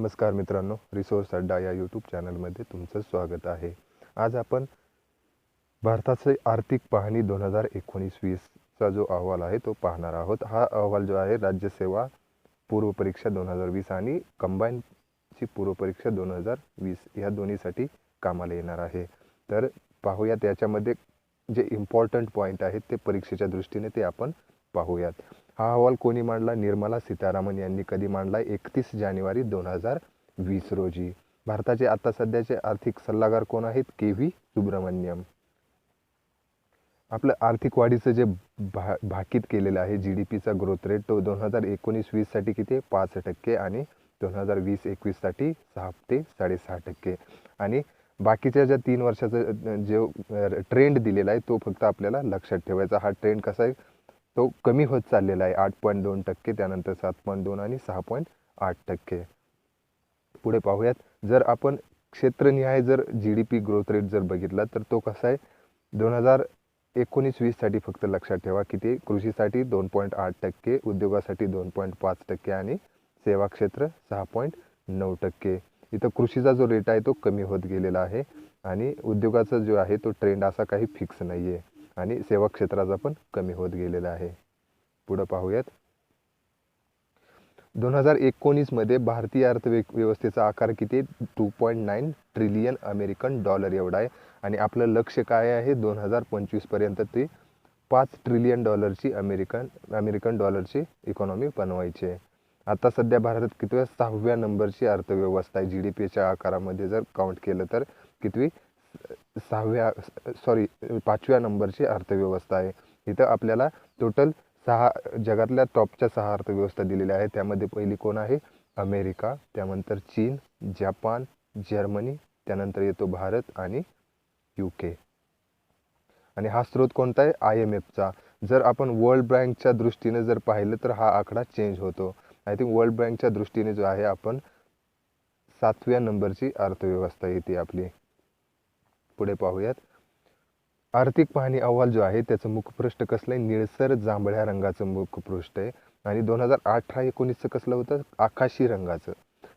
नमस्कार मित्रांनो, रिसोर्स अड्डा या यूट्यूब चॅनलमध्ये तुमचं स्वागत आहे. आज आपण भारताचे आर्थिक पाहणी 2019-20चा जो अहवाल आहे तो पाहणार आहोत. हा अहवाल जो आहे राज्यसेवा पूर्व परीक्षा 2020 आणि कंबाईनची पूर्व परीक्षा 2020 या दोन्हीसाठी कामाला येणार आहे. तर पाहूयात याच्यामध्ये जे इम्पॉर्टंट पॉईंट आहेत ते परीक्षेच्या दृष्टीने ते आपण पाहूयात. हा अहवाल कोणी मांडला? निर्मला सीतारामन यांनी कधी मांडला? 31 जानेवारी 2020 रोजी. भारताचे आता सध्याचे आर्थिक सल्लागार कोण आहेत? के.व्ही. सुब्रमण्यम. आपलं आर्थिक वाढीचं जे भाकीत केलेलं आहे GDPचा ग्रोथ रेट तो 2019-20 साठी किती आहे? 5% आणि 2020-21 साठी 6 ते 6.5%. आणि बाकीच्या ज्या 3 वर्षाचा जो ट्रेंड दिलेला आहे तो फक्त आपल्याला लक्षात ठेवायचा. हा ट्रेंड कसा आहे? तो कमी होत चाललेला आहे. 8.2%, त्यानंतर 7.2 आणि 6.8%. पुढे पाहूयात. जर आपण क्षेत्रनिहाय जर GDP ग्रोथ रेट जर बघितला तर तो कसा आहे? 2019-20 साठी फक्त लक्षात ठेवा किती? कृषीसाठी 2.8%, उद्योगासाठी 2.5% आणि सेवा क्षेत्र 6.9%. इथं कृषीचा जो रेट आहे तो कमी होत गेलेला आहे आणि उद्योगाचा जो आहे तो ट्रेंड असा काही फिक्स नाही आहे आणि सेवा क्षेत्राचा पण कमी होत गेलेला आहे. पुढे पाहूयात. 2019 मध्ये भारतीय अर्थव्यवस्थेचा आकार किती? 2.9 ट्रिलियन अमेरिकन डॉलर एवढा आहे आणि आपलं लक्ष्य काय आहे? 2025 पर्यंत ते 5 ट्रिलियन डॉलरची अमेरिकन डॉलरची इकॉनॉमी बनवायची आहे. आता सध्या भारतात कितव्या? 6व्या नंबरची अर्थव्यवस्था आहे. GDPच्या आकारामध्ये जर काउंट केलं तर कितवी? 5व्या नंबरची अर्थव्यवस्था आहे. इथं आपल्याला टोटल 6 जगातल्या टॉपच्या 6 अर्थव्यवस्था दिलेल्या आहेत. त्यामध्ये पहिली कोण आहे? अमेरिका, त्यानंतर चीन, जपान, जर्मनी, त्यानंतर येतो भारत आणि UK. आणि हा स्रोत कोणता आहे? IMFचा. जर आपण वर्ल्ड बँकच्या दृष्टीने जर पाहिलं तर हा आकडा चेंज होतो. आय थिंक वर्ल्ड बँकच्या दृष्टीने जो आहे आपण 7व्या नंबरची अर्थव्यवस्था येते आपली. पुढे पाहूयात. आर्थिक पाहणी अहवाल जो आहे त्याचं मुखपृष्ठ कसलं आहे? निळसर जांभळ्या रंगाचं मुखपृष्ठ आहे. आणि 2018-19चं कसलं होतं? आकाशी रंगाचं.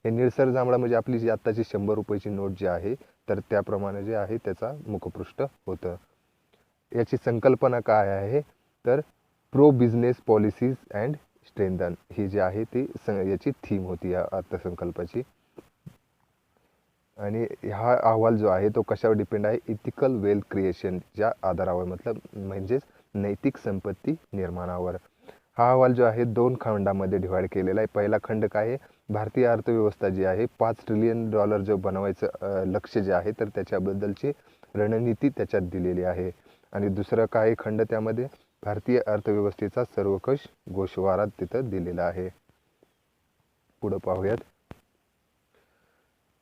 हे निळसर जांभळा म्हणजे आपली जी आत्ताची 100 रुपयाची नोट जी आहे तर त्याप्रमाणे जे आहे त्याचा मुखपृष्ठ होतं. याची संकल्पना काय आहे? तर pro business policies and strengthen ही जी आहे ती याची थीम होती या अर्थसंकल्पाची. आणि हा अहवाल जो आहे तो कशावर डिपेंड आहे? इथिकल वेल्थ क्रिएशनच्या आधारावर, म्हणजेच नैतिक संपत्ती निर्माणावर. हा अहवाल जो आहे 2 खंडामध्ये डिवाइड केलेला आहे. पहिला खंड काय आहे? भारतीय अर्थव्यवस्था जी आहे 5 ट्रिलियन डॉलर जो बनवायचं लक्ष्य जे आहे तर त्याच्याबद्दलची रणनीती त्याच्यात दिलेली आहे. आणि दुसरं काय खंड? त्यामध्ये भारतीय अर्थव्यवस्थेचा सर्वकष गोषवारा तिथं दिलेला आहे. पुढे पाहूयात.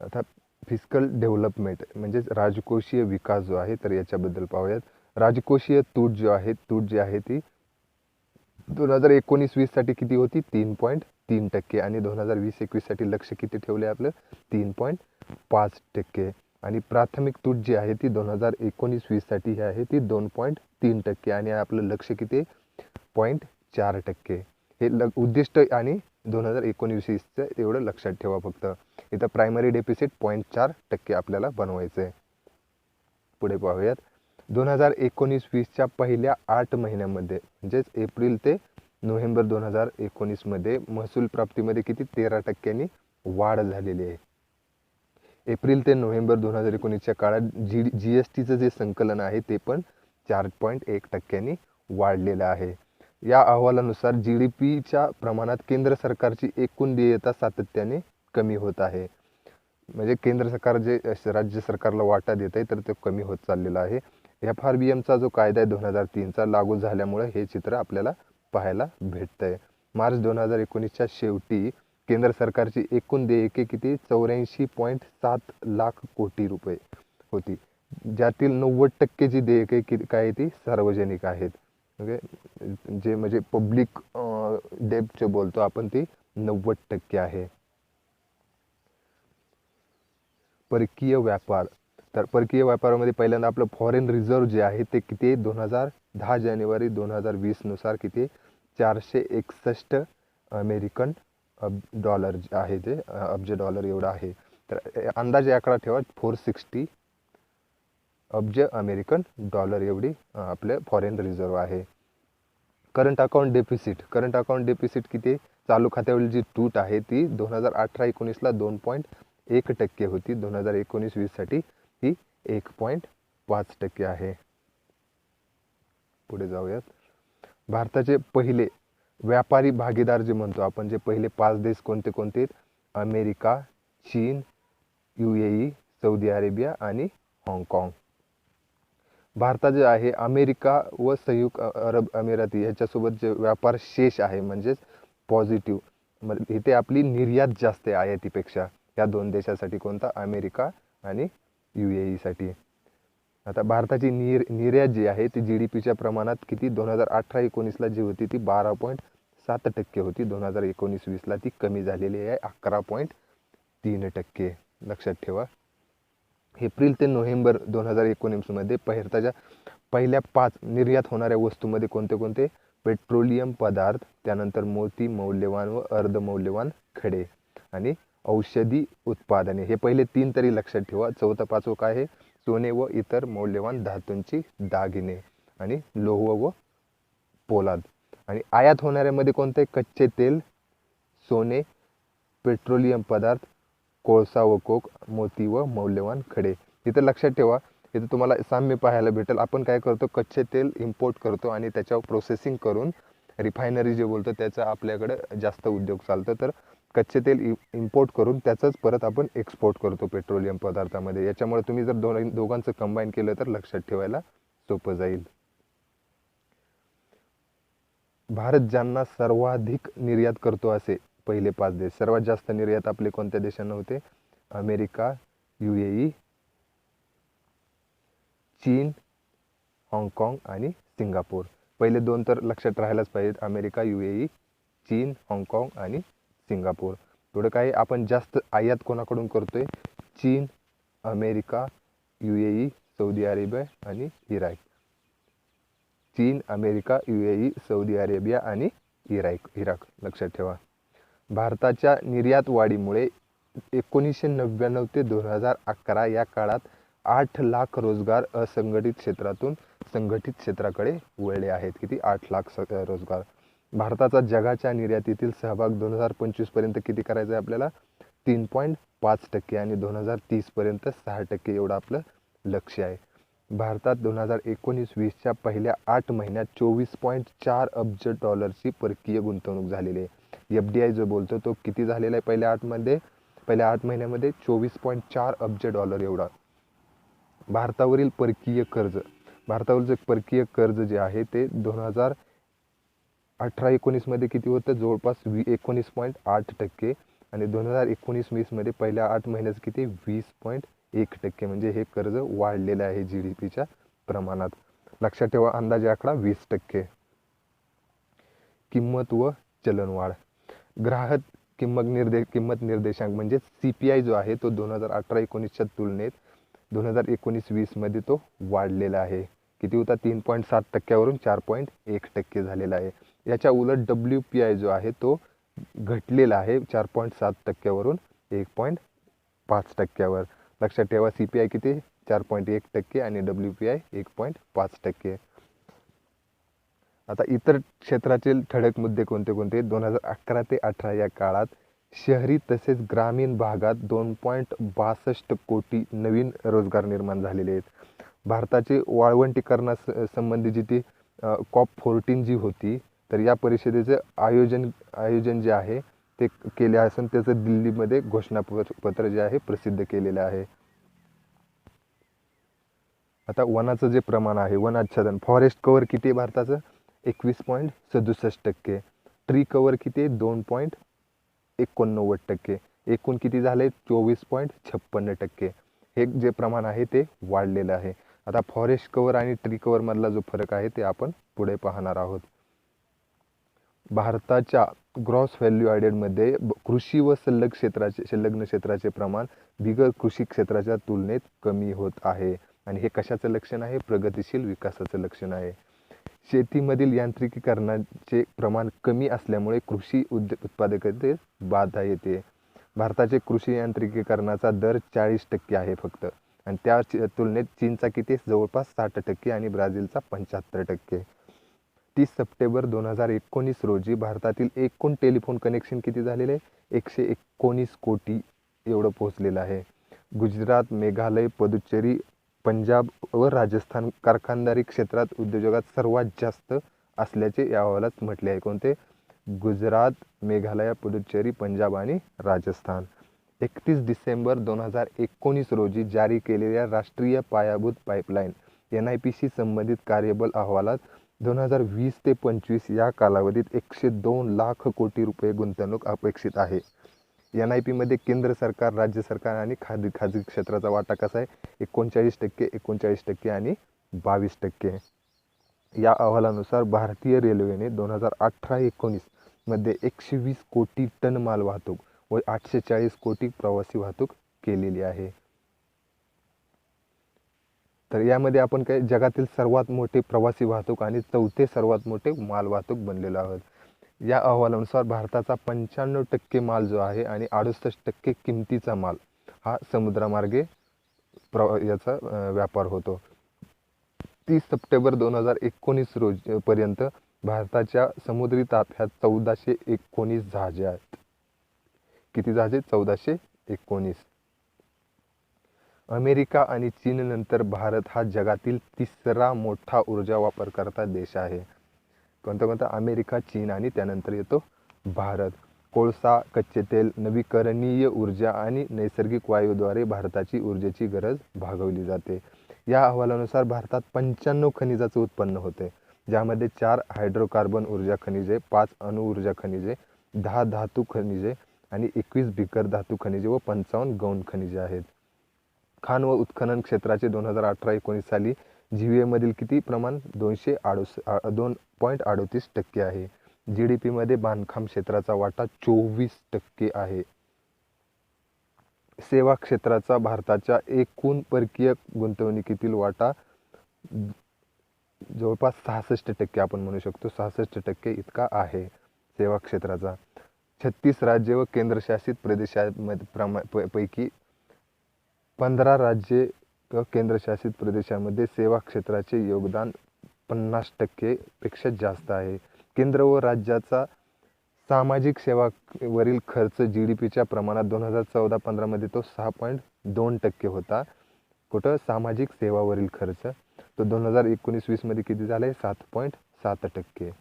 आता फिस्कल डेव्हलपमेंट म्हणजेच राजकोषीय विकास जो आहे तर याच्याबद्दल पाहूयात. राजकोषीय तूट जी आहे ती 2019-20 साठी किती होती? 3.3% आणि 2020-21 साठी लक्ष किती ठेवले आपलं? 3.5%. आणि प्राथमिक तूट जी आहे ती 2019-20 साठी ही आहे ती 2.3% आणि आपलं लक्ष किती? 0.4%. हे उद्दिष्ट आणि 2019-20चं एवढं लक्षात ठेवा फक्त. इथं प्रायमरी डेफिसिट 0.4% आपल्याला बनवायचं आहे. पुढे पाहूयात. 2019-20च्या पहिल्या 8 महिन्यामध्ये म्हणजेच एप्रिल ते नोव्हेंबर 2019 मध्ये महसूल प्राप्तीमध्ये किती? 13% वाढ झालेली आहे. एप्रिल ते नोव्हेंबर 2019च्या काळात GSTचं जे संकलन आहे ते पण 4.1% वाढलेलं आहे. या अहवालानुसार GDPच्या प्रमाणात केंद्र सरकारची एकूण देयता सातत्याने कमी होत आहे. म्हणजे केंद्र सरकार जे राज्य सरकारला वाटा देत आहे तर ते कमी होत चाललेला आहे. FRBMचा जो कायदा आहे 2003चा लागू झाल्यामुळे हे चित्र आपल्याला पाहायला भेटतंय. मार्च 2019च्या शेवटी केंद्र सरकारची एकूण देयके किती? 84.7 लाख कोटी रुपये होती. ज्यातील 90% जी देयके काय ती सार्वजनिक आहेत. जे म्हणजे पब्लिक डेब्ट जे बोलतो आपण ती 90% आहे. परकीय व्यापार. तर परकीय व्यापारामध्ये पहिल्यांदा आपलं फॉरेन रिझर्व्ह जे आहे ते किती? 10 जानेवारी 2020 नुसार किती? 461 अमेरिकन डॉलर आहे ते अब्ज डॉलर एवढा आहे. तर अंदाजे आकडा ठेवा 460 अब्ज अमेरिकन डॉलर एवढी आपले फॉरेन रिझर्व आहे. करंट अकाउंट डेफिसिट किती? चालू खात्यावरील जी तूट आहे ती 2018-19ला 2.1% होती. 2019-20 साठी ही 1.5% आहे. पुढे जाऊयात. भारताचे पहिले व्यापारी भागीदार जे म्हणतो आपण, जे पहिले 5 देश कोणते कोणते? अमेरिका, चीन, UAE, सौदी अरेबिया आणि हाँगकाँग. भारतात जे आहे अमेरिका व संयुक्त अरब अमिराती ह्याच्यासोबत जे व्यापार शेष आहे म्हणजेच पॉझिटिव्ह, इथे आपली निर्यात जास्त आहे आयातीपेक्षा या दोन देशासाठी. कोणता? अमेरिका आणि UAE साठी. आता भारताची निर्यात जी आहे ती GDPच्या प्रमाणात किती? 2018-19ला जी होती ती 12.7% होती. 2019-20ला ती कमी झालेली आहे 11.3%. लक्षात ठेवा. एप्रिल ते नोव्हेंबर 2019 मध्ये भारताच्या पहिल्या 5 निर्यात होणाऱ्या वस्तूंमध्ये कोणते कोणते? पेट्रोलियम पदार्थ, त्यानंतर मोती, मौल्यवान व अर्धमौल्यवान खडे आणि औषधी उत्पादने. हे पहिले 3 तरी लक्षात ठेवा. चौथं 5वं काय आहे? सोने व इतर मौल्यवान धातूंची दागिने आणि लोह व पोलाद. आणि आयात होणाऱ्यामध्ये कोणते? कच्चे तेल, सोने, पेट्रोलियम पदार्थ, कोळसा व कोक, मोती व मौल्यवान खडे. इथं लक्षात ठेवा, इथं तुम्हाला साम्य पाहायला भेटेल. आपण काय करतो? कच्चे तेल इम्पोर्ट करतो आणि त्याच्यावर प्रोसेसिंग करून रिफायनरी जे बोलतो त्याचा आपल्याकडे जास्त उद्योग चालतं. तर कच्चे तेल इम्पोर्ट करून त्याचंच परत आपण एक्सपोर्ट करतो पेट्रोलियम पदार्थामध्ये. याच्यामुळे तुम्ही जर दोघांचं कंबाईन केलं तर लक्षात ठेवायला सोपं जाईल. भारत ज्यांना सर्वाधिक निर्यात करतो असे पहिले 5 देश. सर्वात जास्त निर्यात आपले कोणत्या देशांना होते? अमेरिका, UAE, चीन, हाँगकाँग आणि सिंगापूर. पहिले 2 तर लक्षात राहायलाच पाहिजेत. अमेरिका, UAE, चीन, हाँगकाँग आणि सिंगापूर. थोडं काय आपण जास्त आयात कोणाकडून करतोय? चीन, अमेरिका, UAE, सौदी अरेबिया आणि इराक. चीन, अमेरिका, UAE, सौदी अरेबिया आणि इराक. लक्षात ठेवा. भारताच्या निर्यात वाढीमुळे 1999 ते 2011 या काळात 8 लाख रोजगार असंघटित क्षेत्रातून संघटित क्षेत्राकडे वळले आहेत. किती? 8 लाख रोजगार. भारताचा जगाच्या निर्यातीतील सहभाग 2025 पर्यंत किती करायचा आहे आपल्याला? 3.5% आणि 2030 पर्यंत 6% एवढं आपलं लक्ष्य आहे. भारतात 2019-20च्या पहिल्या 8 महिन्यात 24.4 अब्ज डॉलरची परकीय गुंतवणूक झालेली आहे. FDI जो बोलतो तो किती झालेला आहे पहिल्या 8 महिन्यामध्ये? 24.4 अब्ज डॉलर एवढा. भारतावरील परकीय कर्ज जे आहे ते 2018-19 मध्ये किती होतं? जवळपास 19.8% आणि 2019-20 मध्ये पहिल्या 8 महिन्यात किती? 20.1%. म्हणजे हे कर्ज वाढलेलं आहे GDPच्या प्रमाणात. लक्षात ठेवा, अंदाजे आकडा 20%. किंमत व चलनवाढ. ग्राहक किंमत निर्देशांक म्हणजे CPI जो आहे तो 2018-19च्या तुलनेत 2019-20 मध्ये तो वाढलेला आहे. किती होता? 3.7%वरून 4.1% झालेला आहे. याच्या उलट WPI जो आहे तो घटलेला आहे 4.7%वरून 1.5%वर. लक्षात ठेवा, CPI किती? 4.1% आणि WPI 1.5%. आता इतर क्षेत्राचे ठळक मुद्दे कोणते कोणते? 2011 ते 18 या काळात शहरी तसेच ग्रामीण भागात 2.62 कोटी नवीन रोजगार निर्माण झालेले आहेत. भारताचे वाळवंटीकरणास संबंधी जी ती COP14 जी होती, तर या परिषदेचे आयोजन जे आहे ते केले असून त्याचं दिल्लीमध्ये घोषणापत्र जे आहे प्रसिद्ध केलेलं आहे. आता वनाचं जे प्रमाण आहे, वनाच्छादन, फॉरेस्ट कव्हर किती आहे भारताचं? 21.67%. ट्री कव्हर किती आहे? 2.89%. एकूण किती झाले? 24.56%. हे जे प्रमाण आहे ते वाढलेलं आहे. आता फॉरेस्ट कव्हर आणि ट्री कव्हर मधला जो फरक आहे ते आपण पुढे पाहणार आहोत. भारताच्या ग्रॉस व्हॅल्यू ॲडेड मध्ये कृषी व संलग्न क्षेत्राचे प्रमाण बिगर कृषी क्षेत्राच्या तुलनेत कमी होत आहे. आणि हे कशाचं लक्षण आहे? प्रगतिशील विकासाचं लक्षण आहे. शेतीमधील यांत्रिकीकरणाचे प्रमाण कमी असल्यामुळे कृषी उत्पादकतेस बाधा येते. भारताचे कृषी यांत्रिकीकरणाचा दर 40% आहे फक्त, आणि त्या तुलनेत चीनचा किती जवळपास 60% आणि ब्राझीलचा 75%. 30 सप्टेंबर 2019 रोजी भारतातील एकूण टेलिफोन कनेक्शन किती झालेले आहे? 119 कोटी एवढं पोहोचलेलं आहे. गुजरात, मेघालय, पुदुच्चेरी, पंजाब व राजस्थान कारखानदारी क्षेत्रात उद्योजकात सर्वात जास्त असल्याचे या अहवालात म्हटले आहे. कोणते? गुजरात, मेघालय, पुदुच्चेरी, पंजाब आणि राजस्थान. 31 डिसेंबर 2019 रोजी जारी केलेल्या राष्ट्रीय पायाभूत पाईपलाईन NIPशी संबंधित कार्यबल अहवालात 2020 ते 25 या कालावधीत 102 लाख कोटी रुपये गुंतवणूक अपेक्षित आहे. NIP मध्ये केंद्र सरकार, राज्य सरकार आणि खाजगी क्षेत्राचा वाटा कसा आहे? 39%, 39% आणि 22%. या अहवालानुसार भारतीय रेल्वेने 2018-19 मध्ये 120 कोटी टन माल वाहतूक व 840 कोटी प्रवासी वाहतूक केलेली आहे. तर यामध्ये आपण काय जगातील सर्वात मोठे प्रवासी वाहतूक आणि चौथे सर्वात मोठे माल वाहतूक बनलेलो आहोत. या अहवालानुसार भारताचा 95% माल जो आहे आणि 68% किमतीचा माल हा समुद्रमार्गे याचा व्यापार होतो. 30 सप्टेंबर 2019 रोजी पर्यंत भारताच्या समुद्री ताफ्यात 1419 जहाजे आहेत. किती जहाजे? 1419. अमेरिका आणि चीन नंतर भारत हा जगातील तिसरा मोठा ऊर्जा वापरकर्ता देश आहे. कोणता? अमेरिका, चीन आणि त्यानंतर येतो भारत. कोळसा, कच्चे तेल, नवीकरणीय ऊर्जा आणि नैसर्गिक वायूद्वारे भारताची ऊर्जेची गरज भागवली जाते. या अहवालानुसार भारतात 95 खनिजाचे उत्पन्न होते, ज्यामध्ये 4 हायड्रोकार्बन ऊर्जा खनिजे, 5 अणुऊर्जा खनिजे, 10 धातू खनिजे आणि 21 बिगर धातू खनिजे व 55 गौण खनिजे आहेत. खाण व उत्खनन क्षेत्राचे 2018-19 साली जीडीपीमधील किती प्रमाण? 2.38% आहे. GDP मध्ये बांधकाम क्षेत्राचा वाटा 24% आहे. सेवा क्षेत्राचा भारताच्या एकूण परकीय गुंतवणुकीतील वाटा जवळपास 66% आपण म्हणू शकतो. 66% इतका आहे सेवा क्षेत्राचा. 36 राज्य व केंद्रशासित प्रदेशांमध्ये पैकी 15 राज्ये व केंद्रशासित प्रदेशांमध्ये सेवा क्षेत्राचे योगदान 50% पेक्षा जास्त आहे. केंद्र व राज्याचा सामाजिक सेवावरील खर्च GDPच्या प्रमाणात 2014-15 मध्ये तो 6.2% होता. कुठं? सामाजिक सेवावरील खर्च. तो 2019-20 मध्ये किती झालाय? 7.7%.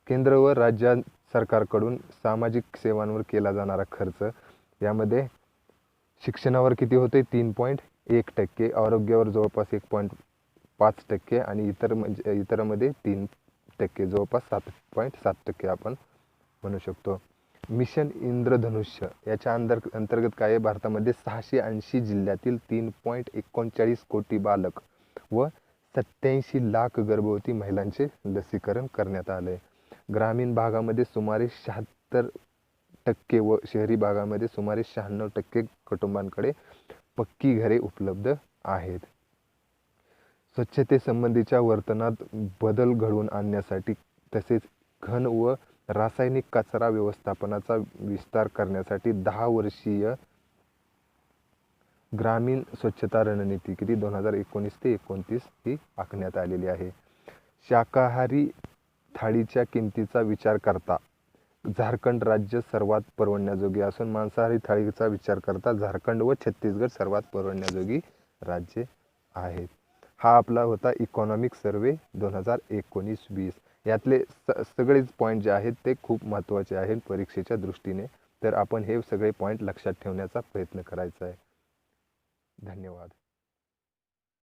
केंद्र व राज्य सरकारकडून सामाजिक सेवांवर केला जाणारा खर्च यामध्ये शिक्षणावर किती होते? 3.1%, आरोग्यावर जवळपास 1.5% आणि इतरमध्ये 3%, जवळपास 7.7% आपण म्हणू शकतो. मिशन इंद्रधनुष्य याच्या अंतर्गत काय आहे? भारतामध्ये 680 जिल्ह्यातील 3.39 कोटी बालक व 87 लाख गर्भवती महिलांचे लसीकरण करण्यात आले. ग्रामीण भागामध्ये सुमारे 76% व शहरी भागामध्ये सुमारे 96% कुटुंबांकडे पक्की घरे उपलब्ध आहेत. स्वच्छतेसंबंधीच्या वर्तनात बदल घडवून आणण्यासाठी तसेच घन व रासायनिक कचरा व्यवस्थापनाचा विस्तार करण्यासाठी 10 वर्षीय ग्रामीण स्वच्छता रणनीती किती 2019 ते 29 ही आखण्यात आलेली आहे. शाकाहारी थाळीच्या किमतीचा विचार करता झारखंड राज्य सर्वात परवडण्याजोगी असून मांसाहारी थाळीचा विचार करता झारखंड व छत्तीसगड सर्वात परवडण्याजोगी राज्ये आहेत. हा आपला होता इकॉनॉमिक सर्वे 2019-20. यातले सगळेच पॉईंट जे आहेत ते खूप महत्त्वाचे आहेत परीक्षेच्या दृष्टीने. तर आपण हे सगळे पॉईंट लक्षात ठेवण्याचा प्रयत्न करायचा आहे. धन्यवाद.